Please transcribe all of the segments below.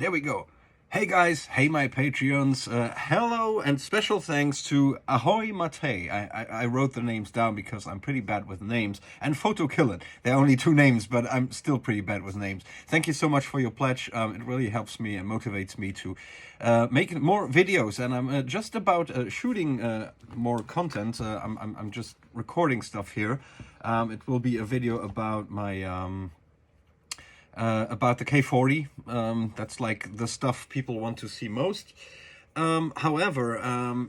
There we go. Hey guys, hey my Patreons, hello and special thanks to Ahoy Mate. I wrote the names down because I'm pretty bad with names, and Photokillen. They're only two names, but I'm still pretty bad with names. Thank you so much for your pledge. It really helps me and motivates me to make more videos, and I'm just about shooting more content. I'm just recording stuff here. It will be a video about my about the K40. That's like the stuff people want to see most. However,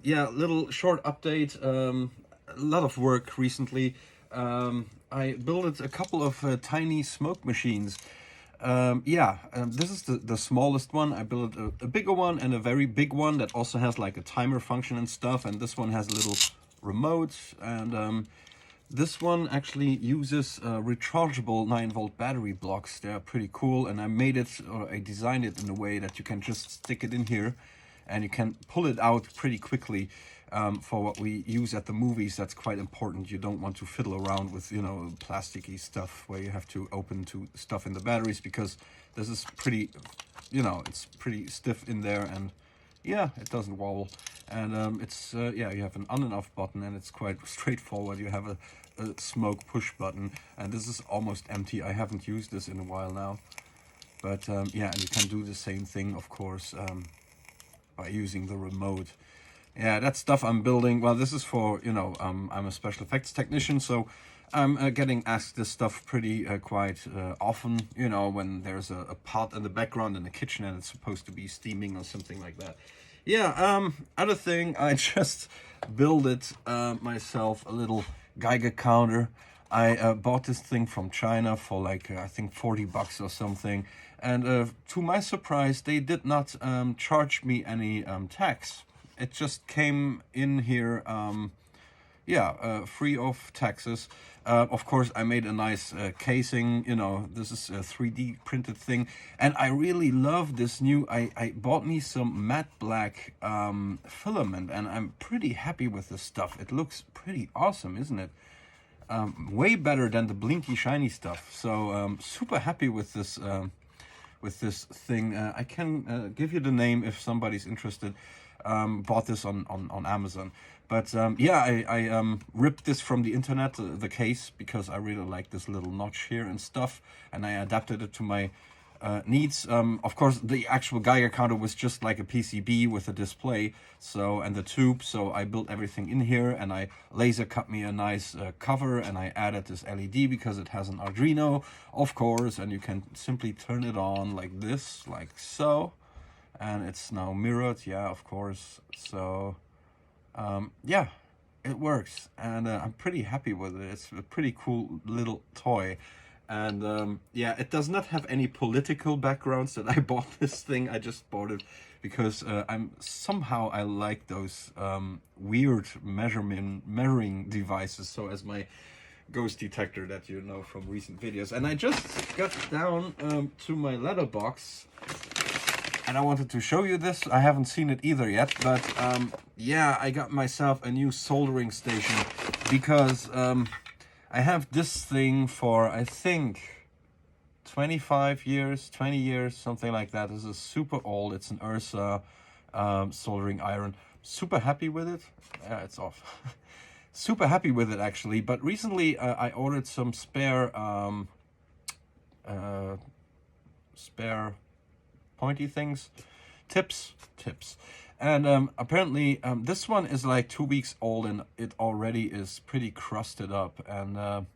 yeah, little short update. A lot of work recently. I built a couple of tiny smoke machines. This is the smallest one. I built a bigger one and a very big one that also has like a timer function and stuff. And this one has a little remote, and this one actually uses rechargeable 9-volt battery blocks. They're pretty cool, and I made it, or I designed it in a way that you can just stick it in here and you can pull it out pretty quickly. For what we use at the movies, that's quite important. You don't want to fiddle around with, you know, plasticky stuff where you have to open to stuff in the batteries, because this is pretty, you know, it's pretty stiff in there, and yeah, it doesn't wobble. And it's yeah, you have an on and off button, and it's quite straightforward. You have a smoke push button, and this is almost empty. I haven't used this in a while now, but yeah, and you can do the same thing, of course, by using the remote. Yeah, that stuff I'm building, well, this is for, you know, I'm a special effects technician, so I'm getting asked this stuff pretty quite often, you know, when there's a pot in the background in the kitchen and it's supposed to be steaming or something like that. Yeah, other thing, I just built it myself, a little Geiger counter. I bought this thing from China for like, I think 40 bucks or something. And to my surprise, they did not charge me any tax. It just came in here, free of taxes. Of course, I made a nice casing, you know, this is a 3D printed thing. And I really love this new, I bought me some matte black filament, and I'm pretty happy with this stuff. It looks pretty awesome, isn't it? Way better than the blinky shiny stuff. So super happy with this thing. I can give you the name if somebody's interested. Bought this on Amazon. But yeah, I ripped this from the internet, the case, because I really like this little notch here and stuff, and I adapted it to my needs. Of course, the actual Geiger counter was just like a PCB with a display, so, and the tube, so I built everything in here, and I laser cut me a nice cover, and I added this LED because it has an Arduino, of course, and you can simply turn it on like this, like so. And it's now mirrored, yeah, of course. So yeah, it works, and I'm pretty happy with it. It's a pretty cool little toy. And yeah, it does not have any political backgrounds that I bought this thing. I just bought it because I like those weird measuring devices. So as my ghost detector that you know from recent videos. And I just got down to my letterbox, and I wanted to show you this. I haven't seen it either yet, but yeah, I got myself a new soldering station because I have this thing for, I think, 25 years, 20 years, something like that. This is super old. It's an Ursa soldering iron. Super happy with it. It's off. Super happy with it, actually. But recently I ordered some spare pointy things, tips, and apparently this one is like 2 weeks old, and it already is pretty crusted up. And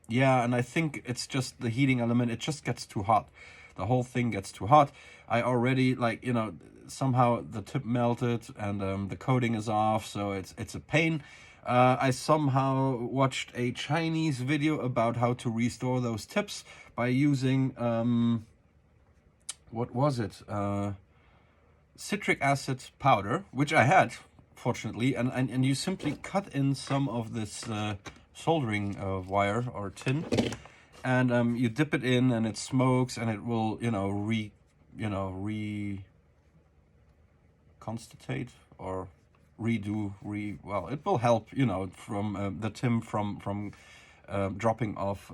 yeah, and I think it's just the heating element. It just gets too hot. The whole thing gets too hot. I already, like, you know, somehow the tip melted, and the coating is off, so it's a pain. I somehow watched a Chinese video about how to restore those tips by using what was it? Citric acid powder, which I had, fortunately, and you simply cut in some of this soldering wire or tin, and you dip it in, and it smokes, and it will, you know, reconstitute or well, it will help, you know, from the tin from dropping off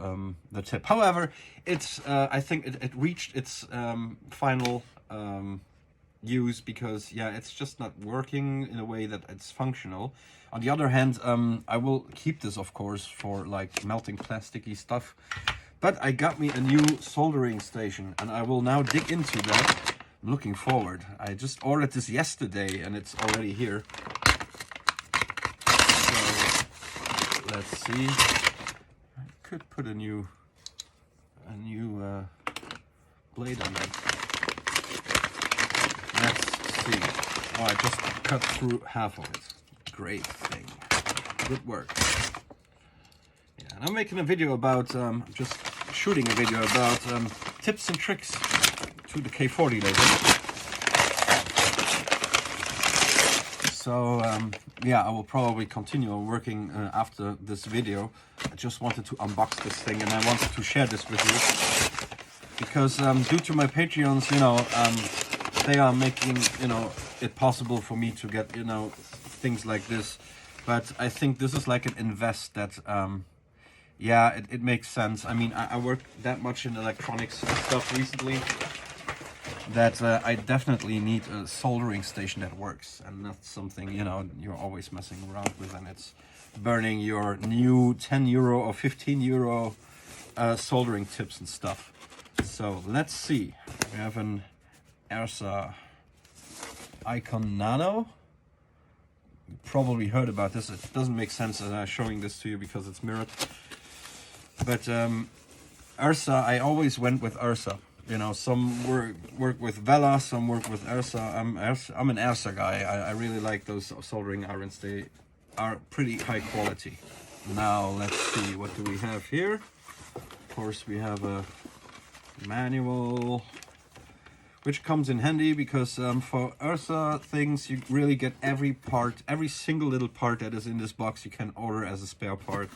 the tip. However, it's I think it reached its final use because yeah, it's just not working in a way that it's functional. On the other hand, I will keep this of course for like melting plasticky stuff, but I got me a new soldering station and I will now dig into that. I'm looking forward. I just ordered this yesterday and it's already here, so let's see. I could put a new blade on it. Let's see. Oh, I just cut through half of it. Great thing. Good work. Yeah, and I'm making a video about, just shooting a video about tips and tricks to the K40 laser. So, yeah, I will probably continue working after this video. I just wanted to unbox this thing and I wanted to share this with you. Because due to my Patreons, you know, they are making, you know, it possible for me to get, you know, things like this. But I think this is like an invest that, yeah, it makes sense. I mean, I worked that much in electronics stuff recently that I definitely need a soldering station that works and not something, you know, you're always messing around with and it's burning your new 10 euro or 15 euro soldering tips and stuff. So let's see. We have an Ersa Icon Nano. You probably heard about this. It doesn't make sense that I'm showing this to you because it's mirrored. But Ersa, I always went with Ersa. You know, some work with Vela, some work with Ersa. I'm an Ersa guy. I really like those soldering irons. They are pretty high quality. Now let's see, what do we have here? Of course, we have a manual, which comes in handy because for Ersa things you really get every part, every single little part that is in this box you can order as a spare part,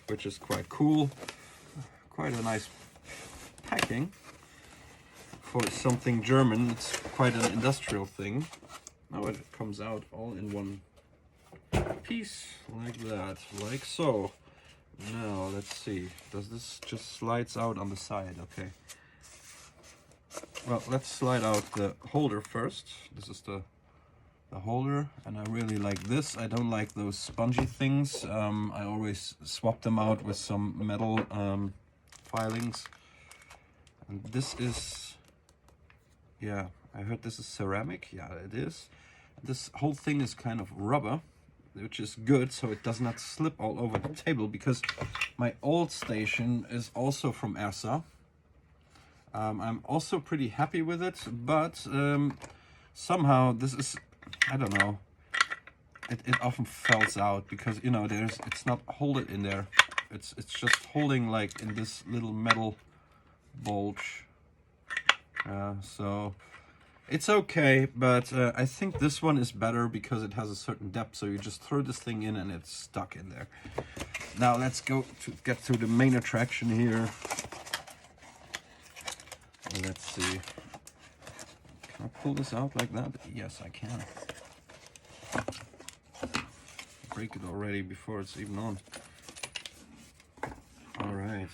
which is quite cool. Quite a nice packing for something German. It's quite an industrial thing. Now it comes out all in one piece like that, like so. Now let's see, does this just slides out on the side? Okay. Well, let's slide out the holder first. This is the holder, and I really like this. I don't like those spongy things. I always swap them out with some metal filings. And this is, yeah, I heard this is ceramic. Yeah, it is. This whole thing is kind of rubber, which is good, so it does not slip all over the table, because my old station is also from Ersa. I'm also pretty happy with it, but somehow this is, I don't know, it often falls out because, you know, it's not holded in there. It's just holding like in this little metal bulge. So it's okay, but I think this one is better because it has a certain depth, so you just throw this thing in and it's stuck in there. Now let's get to the main attraction here. Let's see. Can I pull this out like that? Yes, I can. Break it already before it's even on. All right.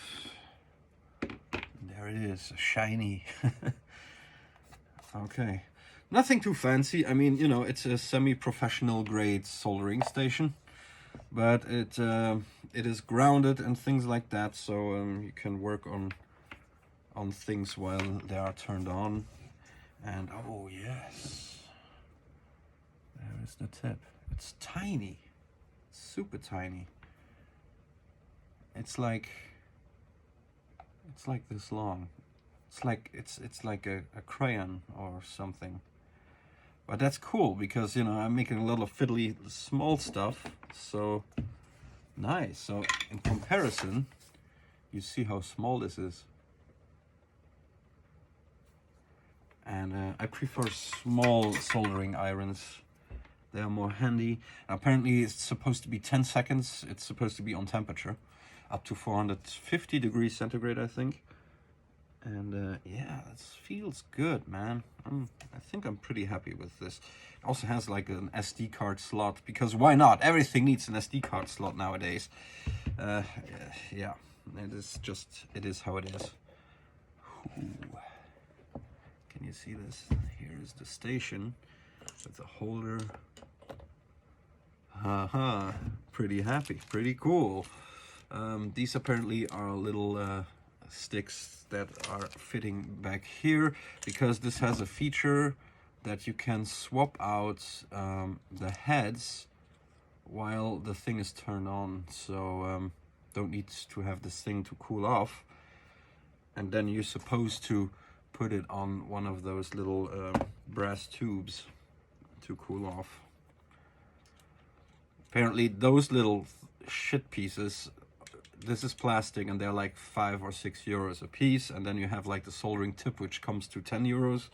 There it is, shiny. Okay. Nothing too fancy. I mean, you know, it's a semi-professional grade soldering station, but it is grounded and things like that, so you can work on things while they are turned on. And oh yes, there is the tip. It's tiny, super tiny. It's like this long. It's like a crayon or something. But that's cool because, you know, I'm making a lot of fiddly small stuff, so nice. So in comparison, you see how small this is. And I prefer small soldering irons. They are more handy. Apparently it's supposed to be 10 seconds. It's supposed to be on temperature, up to 450 degrees centigrade, I think. And yeah, it feels good, man. I think I'm pretty happy with this. It also has like an SD card slot, because why not? Everything needs an SD card slot nowadays. Yeah, it is how it is. Ooh. Can you see this? Here is the station with the holder. Haha, pretty happy, pretty cool. These apparently are little sticks that are fitting back here, because this has a feature that you can swap out the heads while the thing is turned on, so don't need to have this thing to cool off. And then you're supposed to put it on one of those little brass tubes to cool off. Apparently those little shit pieces, this is plastic, and they're like 5 or 6 euros a piece, and then you have like the soldering tip, which comes to 10 euros.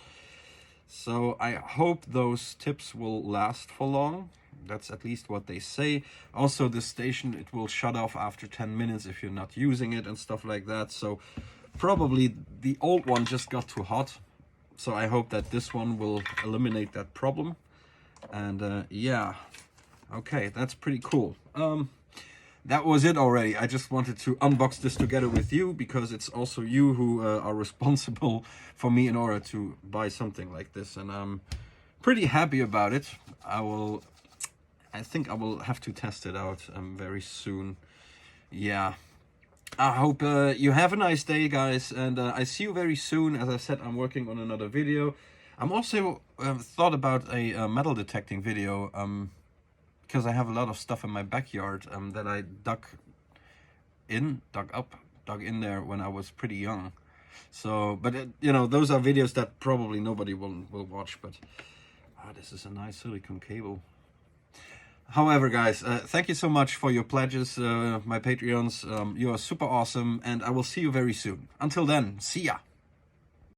So I hope those tips will last for long. That's at least what they say. Also, the station, it will shut off after 10 minutes if you're not using it and stuff like that. So probably the old one just got too hot. So I hope that this one will eliminate that problem. And yeah, okay, that's pretty cool. That was it already. I just wanted to unbox this together with you, because it's also you who are responsible for me in order to buy something like this, and I'm pretty happy about it. I think I will have to test it out very soon. Yeah, I hope you have a nice day, guys, and I see you very soon. As I said, I'm working on another video. I'm also thought about a metal detecting video, because I have a lot of stuff in my backyard that I dug in there when I was pretty young. So, but you know, those are videos that probably nobody will watch. But this is a nice silicone cable. However, guys, thank you so much for your pledges, my Patreons. You are super awesome, and I will see you very soon. Until then, see ya.